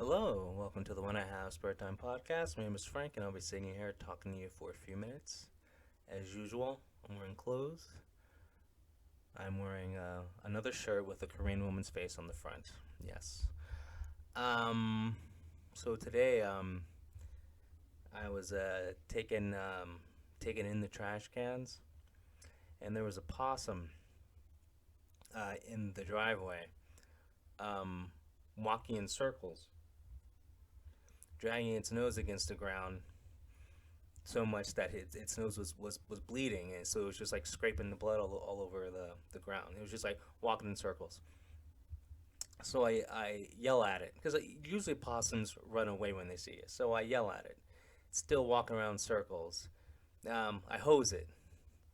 Hello, welcome to the When I Have Spare Time podcast. My name is Frank, and I'll be sitting here talking to you for a few minutes. As usual, I'm wearing clothes. I'm wearing another shirt with a Korean woman's face on the front. Yes. Um. So today, I was taking in the trash cans, and there was a possum in the driveway, um, walking in circles, dragging its nose against the ground so much that its nose was bleeding, and so it was just like scraping the blood all over the ground. It was just like walking in circles. So I yell at it because usually possums run away when they see you. So I yell at it. It's still walking around in circles. I hose it,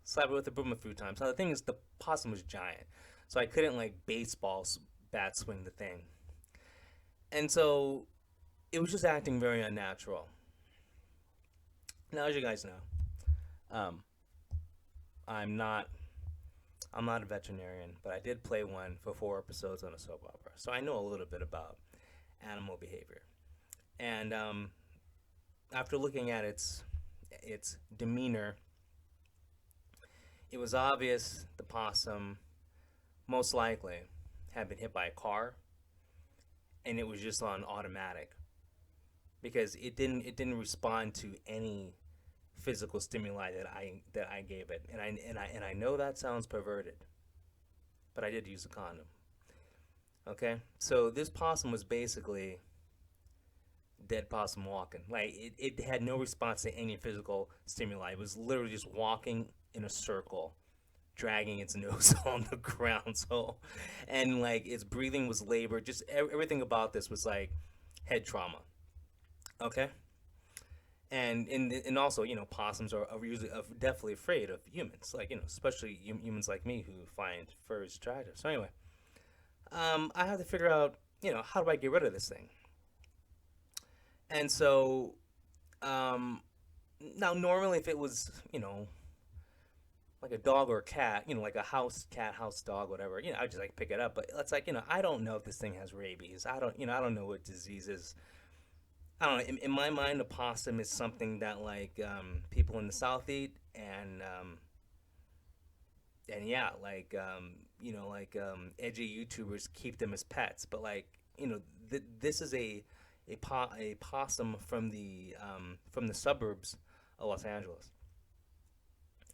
slap it with a broom a few times. Now the thing is, the possum was giant, so I couldn't like baseball bat swing the thing, and so it was just acting very unnatural. Now, as you guys know, um, I'm not I'm not a veterinarian, but I did play one for 4 episodes on a soap opera, so I know a little bit about animal behavior. And after looking at its demeanor, it was obvious the possum most likely had been hit by a car, and it was just on automatic because it didn't respond to any physical stimuli that I gave it, and I know that sounds perverted, but I did use a condom. Okay, so this possum was basically dead possum walking. Like it had no response to any physical stimuli. It was literally just walking in a circle, dragging its nose on the ground. So, and like its breathing was labored. Just everything about this was like head trauma. Okay, and also possums are usually definitely afraid of humans. Like especially humans like me who find furs attractive. So anyway, I have to figure out how do I get rid of this thing. And so, um, now normally if it was, like a dog or a cat, like a house cat, house dog, whatever, I'd just like pick it up. But it's like, I don't know if this thing has rabies. I don't know what diseases. I don't know. In my mind, a possum is something that like people in the South eat, and yeah, like edgy YouTubers keep them as pets. But like this is a possum from the suburbs of Los Angeles.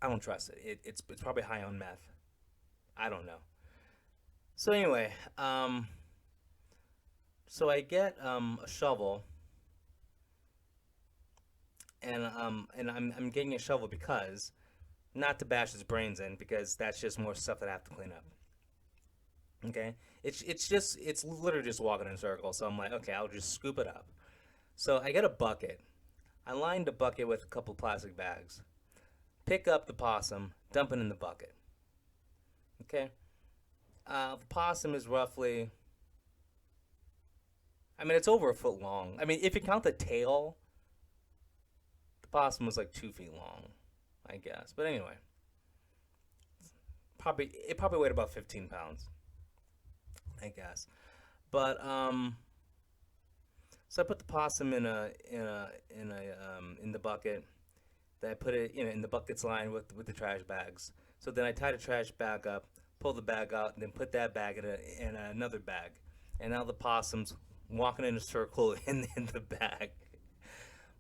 I don't trust it. It's probably high on meth. I don't know. So anyway, so I get a shovel, and I'm getting a shovel because not to bash his brains in because that's just more stuff that I have to clean up. Okay, it's literally just walking in circles. So I'm like, okay, I'll just scoop it up. So I get a bucket. I lined the bucket with a couple plastic bags. Pick up the possum, dump it in the bucket. Okay, the possum is roughly, I mean, it's over a foot long. I mean, if you count the tail, the possum was like 2 feet long, I guess. But anyway, it probably weighed about 15 pounds, I guess. But so I put the possum in the bucket. Then I put it in the buckets lined with the trash bags. So then I tie the trash bag up, pull the bag out, and then put that bag in another bag. And now the possum's walking in a circle in the bag.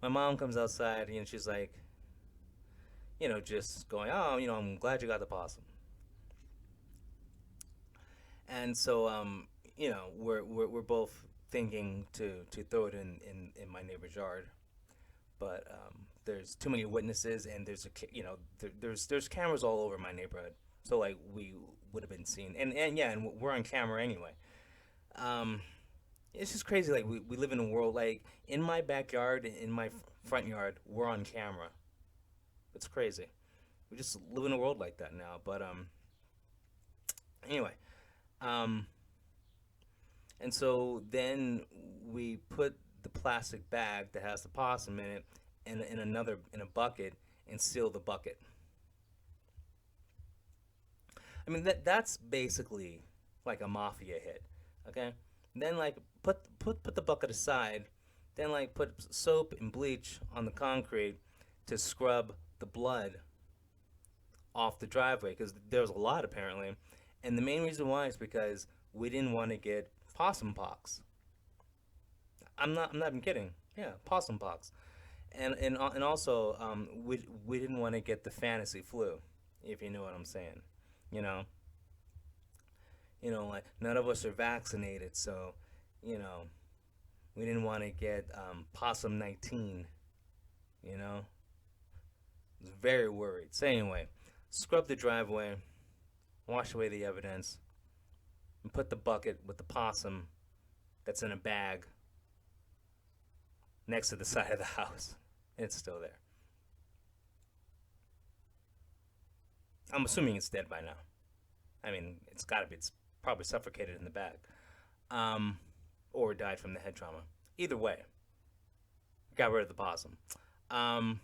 My mom comes outside and she's like, just going, oh, I'm glad you got the possum. And so, we're both thinking to throw it in my neighbor's yard, but there's too many witnesses, and there's cameras all over my neighborhood, so like we would have been seen, and yeah, and we're on camera anyway. Um, it's just crazy. Like we live in a world like in my backyard, in my front yard, we're on camera. It's crazy. We just live in a world like that now. But anyway, um, and so then we put the plastic bag that has the possum in it in a bucket and seal the bucket. I mean that's basically like a mafia hit. Okay? Then like put the bucket aside. Then like put soap and bleach on the concrete to scrub the blood off the driveway because there was a lot apparently, and the main reason why is because we didn't want to get possum pox. I'm not even kidding. Yeah, possum pox, and also we didn't want to get the fantasy flu, if you know what I'm saying. You know, like none of us are vaccinated, so you know we didn't want to get possum 19. You know, I was very worried. So anyway, scrub the driveway, wash away the evidence, and put the bucket with the possum that's in a bag next to the side of the house. It's still there. I'm assuming it's dead by now. I mean, it's gotta be. It's probably suffocated in the bag, um, or died from the head trauma. Either way, got rid of the possum. Um,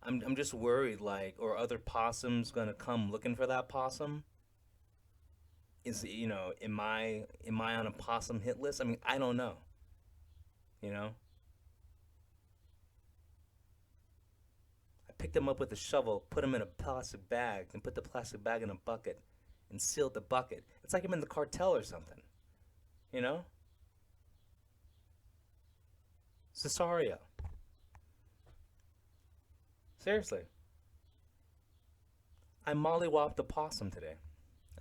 I'm just worried, like, or other possums gonna come looking for that possum? Am I on a possum hit list? I mean, I don't know. You know, I picked them up with a shovel, put them in a plastic bag, and put the plastic bag in a bucket, and sealed the bucket. It's like I'm in the cartel or something. You know, Cesario. Seriously, I mollywopped the possum today.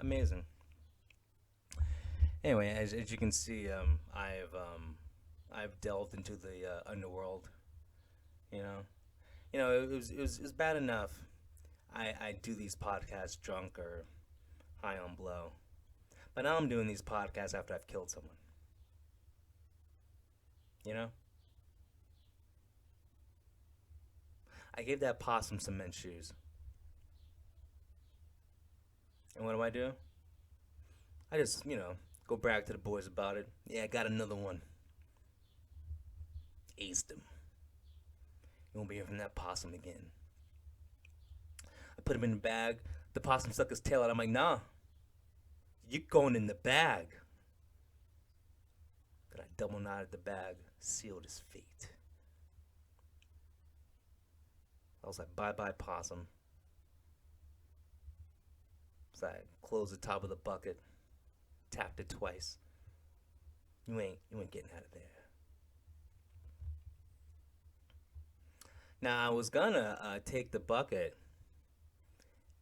Amazing. Anyway, as you can see, I've delved into the underworld. You know, it was bad enough. I do these podcasts drunk or high on blow, but now I'm doing these podcasts after I've killed someone. You know, I gave that possum some men's shoes, and what do? I just go brag to the boys about it. Yeah, I got another one. Aced him. You won't be hearing from that possum again. I put him in the bag. The possum stuck his tail out. I'm like, nah, you going in the bag. Then I double knotted the bag, sealed his fate. I was like, bye bye possum. So I closed the top of the bucket, tapped it twice. You ain't getting out of there. Now I was gonna take the bucket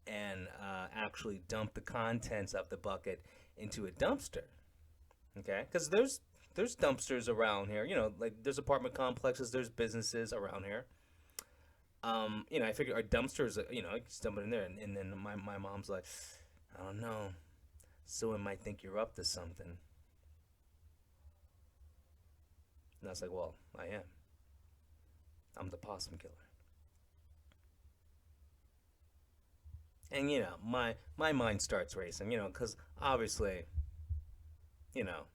and actually dump the contents of the bucket into a dumpster. Okay, because there's dumpsters around here. Like there's apartment complexes, there's businesses around here. I figure our dumpsters. I just dump it in there, and then my mom's like, I don't know, someone might think you're up to something. And I was like, well, I am. I'm the possum killer. And my mind starts racing. Because obviously, you know,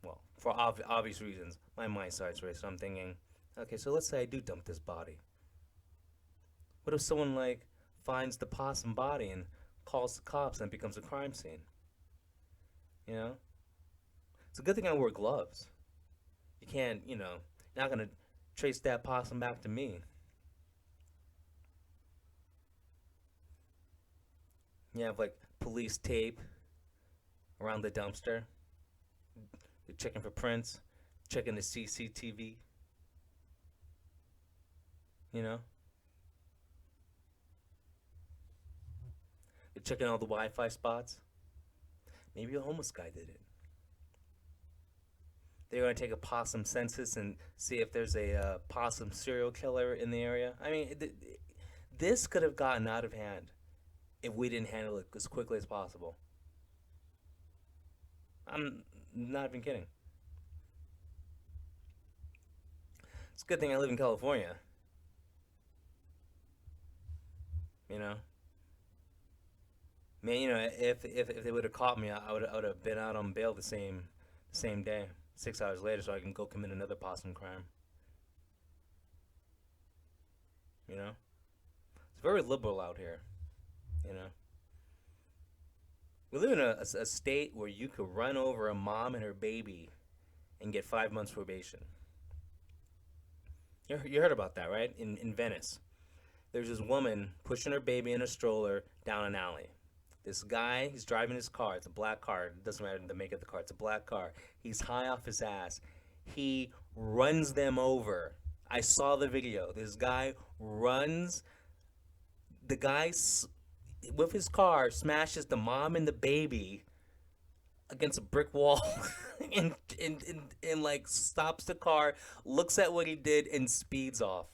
well, for obvious reasons, my mind starts racing. I'm thinking, okay, so let's say I do dump this body. What if someone like finds the possum body and calls the cops and it becomes a crime scene? You know, it's a good thing I wear gloves. You can't, you're not gonna trace that possum back to me. You have like police tape around the dumpster. They're checking for prints, checking the CCTV. You know, they're checking all the Wi-Fi spots. Maybe a homeless guy did it. They're going to take a possum census and see if there's a possum serial killer in the area. I mean, this could have gotten out of hand if we didn't handle it as quickly as possible. I'm not even kidding. It's a good thing I live in California. You know, man. If they would have caught me, I would have been out on bail the same day, 6 hours later, so I can go commit another possum crime. It's very liberal out here. You know, We live in a state where you could run over a mom and her baby and get 5 months probation. You heard about that, right? In Venice, there's this woman pushing her baby in a stroller down an alley. This guy, he's driving his car. It's a black car. It doesn't matter the make of the car. It's a black car. He's high off his ass. He runs them over. I saw the video. This guy runs. The guy with his car smashes the mom and the baby against a brick wall and like stops the car, looks at what he did, and speeds off.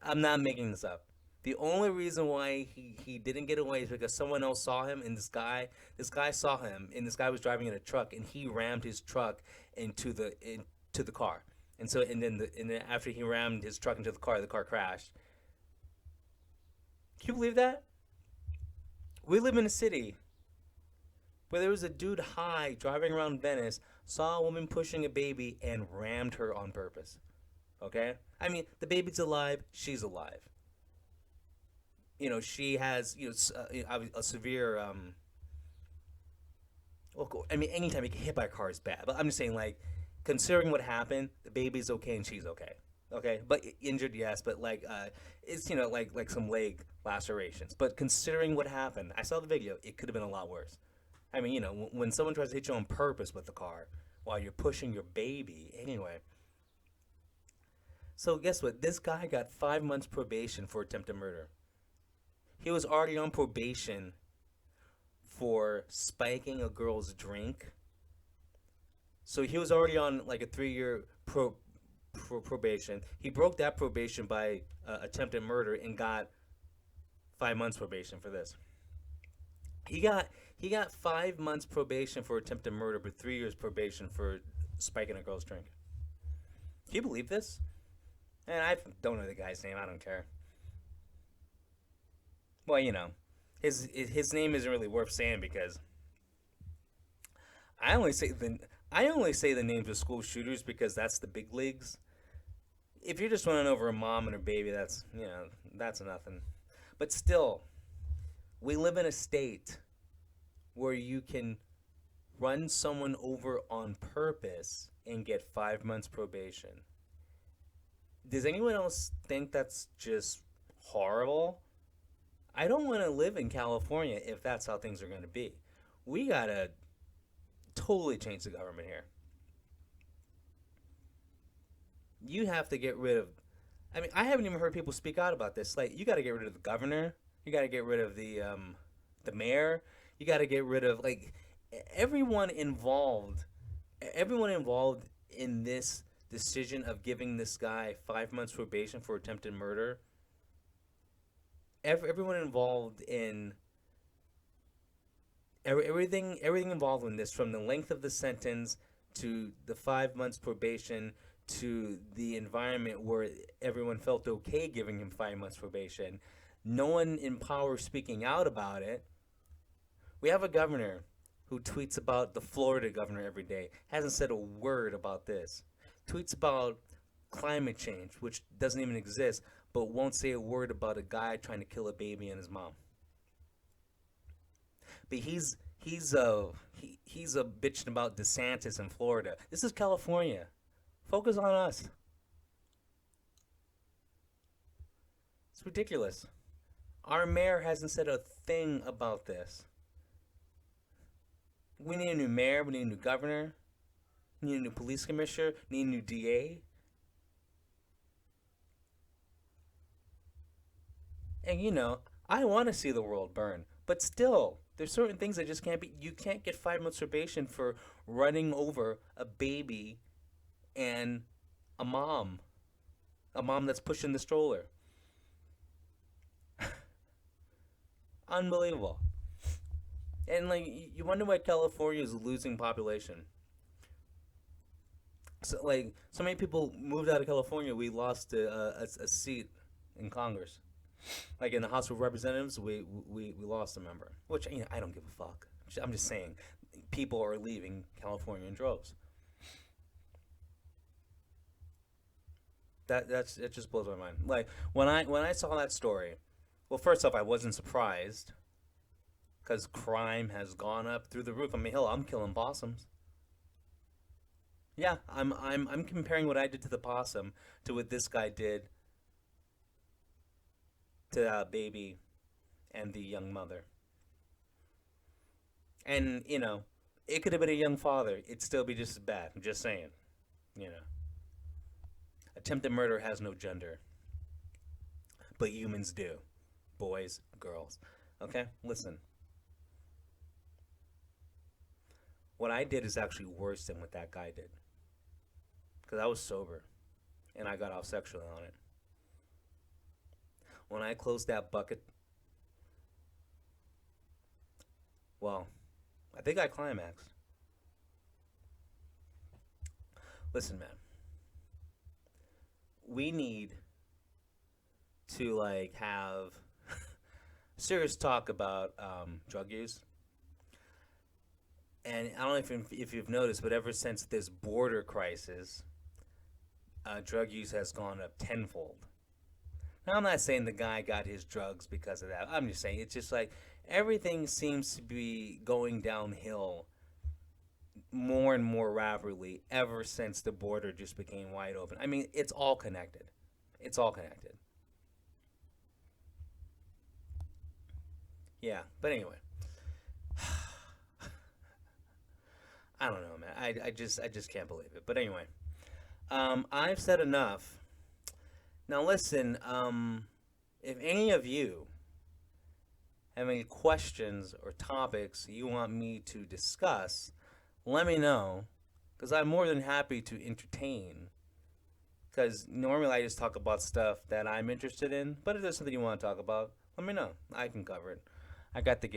I'm not making this up. The only reason why he didn't get away is because someone else saw him, and this guy saw him, and this guy was driving in a truck, and he rammed his truck into the car. And then after he rammed his truck into the car crashed. Can you believe that? We live in a city where there was a dude high driving around Venice, saw a woman pushing a baby, and rammed her on purpose. Okay? I mean, the baby's alive, she's alive. She has a severe well, I mean, anytime you get hit by a car is bad, but I'm just saying, like, considering what happened, the baby's okay and she's okay. Okay, but injured, yes, but like it's like some leg lacerations. But considering what happened, I saw the video. It could have been a lot worse. I mean, when someone tries to hit you on purpose with the car while you're pushing your baby. Anyway, so guess what? This guy got 5 months probation for attempted murder. He was already on probation for spiking a girl's drink. So he was already on like a 3-year probation. He broke that probation by attempted murder and got 5 months probation for this. He got 5 months probation for attempted murder, but 3 years probation for spiking a girl's drink. Can you believe this? And I don't know the guy's name. I don't care. Well, his name isn't really worth saying because I only say the names of school shooters because that's the big leagues. If you're just running over a mom and her baby, that's nothing. But still, we live in a state where you can run someone over on purpose and get 5 months probation. Does anyone else think that's just horrible? I don't want to live in California if that's how things are going to be. We gotta totally change the government here. You have to get rid of. I mean, I haven't even heard people speak out about this. Like, you got to get rid of the governor. You got to get rid of the mayor. You got to get rid of like everyone involved. Everyone involved in this decision of giving this guy 5 months probation for attempted murder. Everyone involved in everything involved in this, from the length of the sentence to the 5 months probation to the environment where everyone felt okay giving him 5 months probation. No one in power speaking out about it. We have a governor who tweets about the Florida governor every day, hasn't said a word about this. Tweets about climate change, which doesn't even exist, but won't say a word about a guy trying to kill a baby and his mom. But he's bitching about DeSantis in Florida. This is California. Focus on us. It's ridiculous. Our mayor hasn't said a thing about this. We need a new mayor. We need a new governor. We need a new police commissioner. We need a new DA. And I want to see the world burn. But still, there's certain things that just can't be. You can't get 5 months probation for running over a baby and a mom that's pushing the stroller. Unbelievable. And like, you wonder why California is losing population. So like, so many people moved out of California. We lost a seat in Congress. Like in the House of Representatives, we lost a member. Which I don't give a fuck. I'm just saying, people are leaving California in droves. It just blows my mind. Like when I saw that story, well, first off, I wasn't surprised because crime has gone up through the roof. I mean, hell, I'm killing possums. Yeah, I'm comparing what I did to the possum to what this guy did to that baby and the young mother. And it could have been a young father. It'd still be just as bad. I'm just saying. You know, attempted murder has no gender, but humans do. Boys, girls. Okay, listen. What I did is actually worse than what that guy did because I was sober and I got off sexually on it. When I closed that bucket, well, I think I climaxed. Listen, man, we need to like have serious talk about drug use. And I don't know if you've noticed, but ever since this border crisis, drug use has gone up tenfold. Now, I'm not saying the guy got his drugs because of that. I'm just saying it's just like everything seems to be going downhill more and more rapidly ever since the border just became wide open. I mean, it's all connected. It's all connected. Yeah, but anyway, I don't know, man. I just can't believe it. But anyway, I've said enough. Now listen, if any of you have any questions or topics you want me to discuss, let me know, because I'm more than happy to entertain. Because normally I just talk about stuff that I'm interested in, but if there's something you want to talk about, let me know. I can cover it. I got the